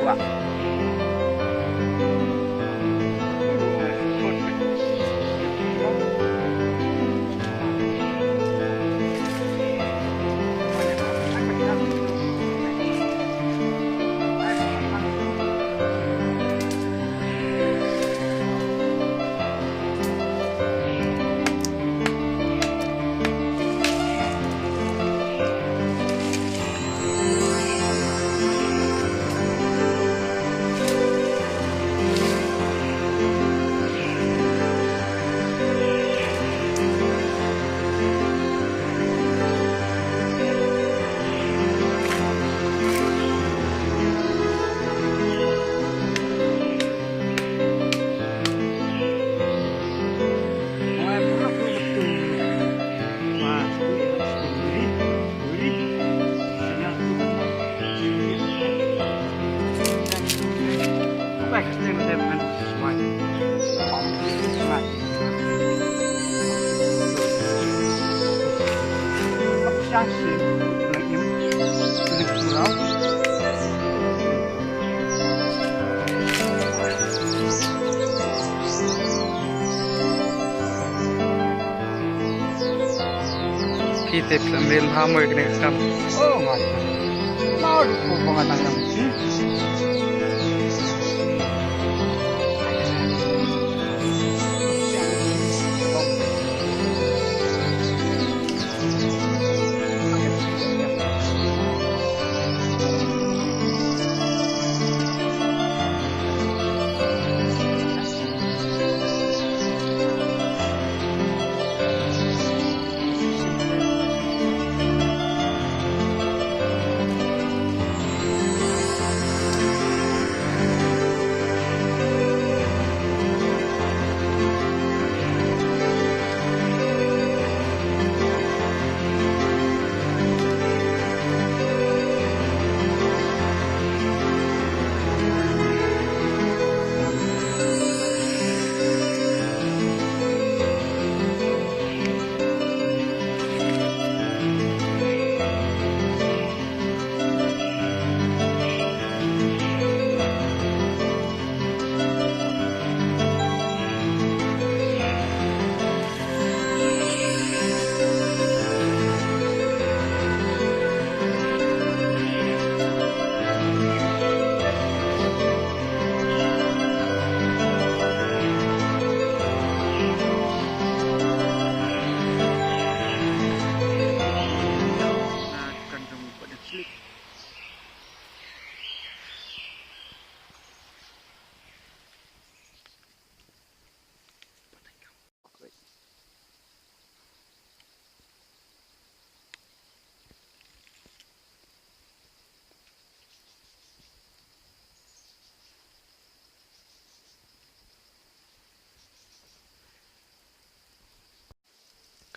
Pak. Kita ambil hammer kena kam. Oh, masa. Mau di pengatang yang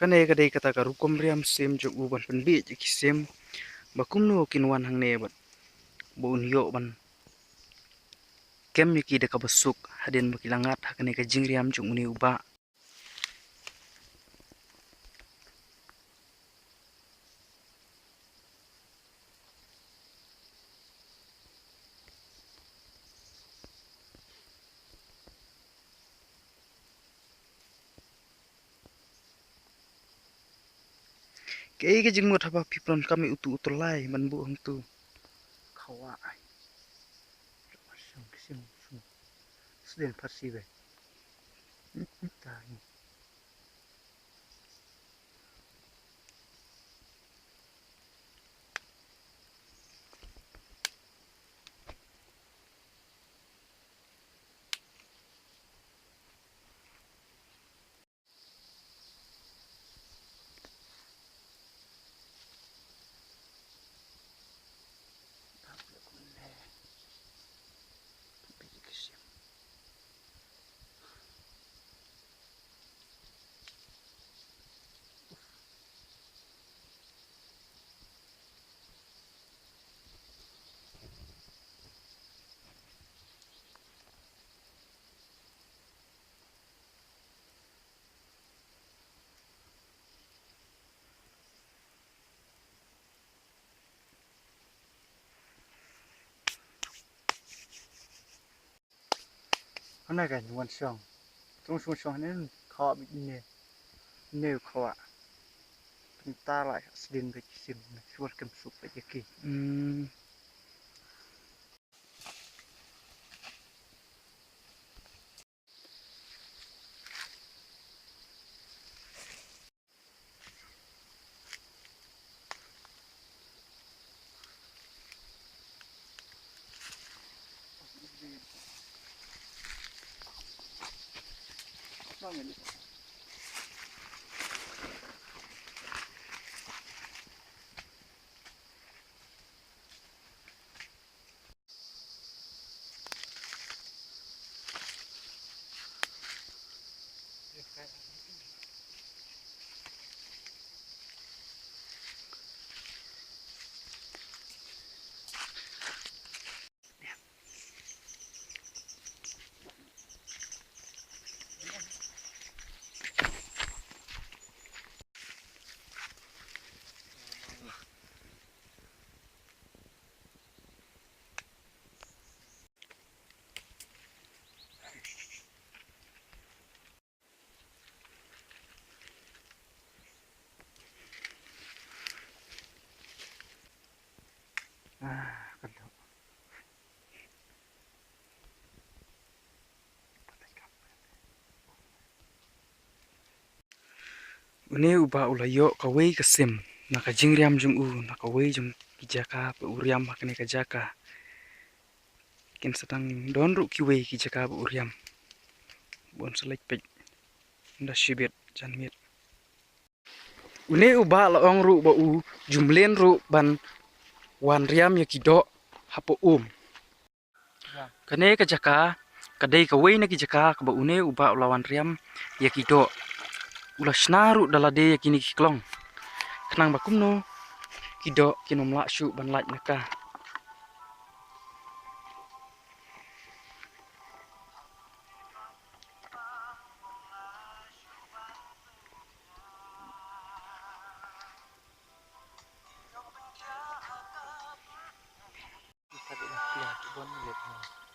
Kan kadai kata karukom riam sem jok uban penbi jeki sem bakum no kinwan hang ne bat bun yo ban kem yaki deka besuk haden bakilangat hakane ka jing riam jok muni uba ke jing mut haba pipron kami utu utulai man bu hang tu khawa ai sden farsi be ta Kana kan wan song. Tung sung song nen kha bi ne kha. Ta lại sedin bi sim suat kem sup bi ki. Kan. Une uba ulayo kawai kasim naka jingriam jung naka wai jung kijaka pe uriam hakane kajaka kin sedang donru kiwai kijaka pe uriam bon selek pej nda shibet janmit une uba la ong ru ba u jumlen ru ban wan riam ya kido hapo kane kajaka kadai kawai na kijaka ka ba une uba ulawan riam ya kido ula snaru dalade ya kini kiklong kenang bakumno kido kinom la shu ban laj naka Kita di lah bon lihat.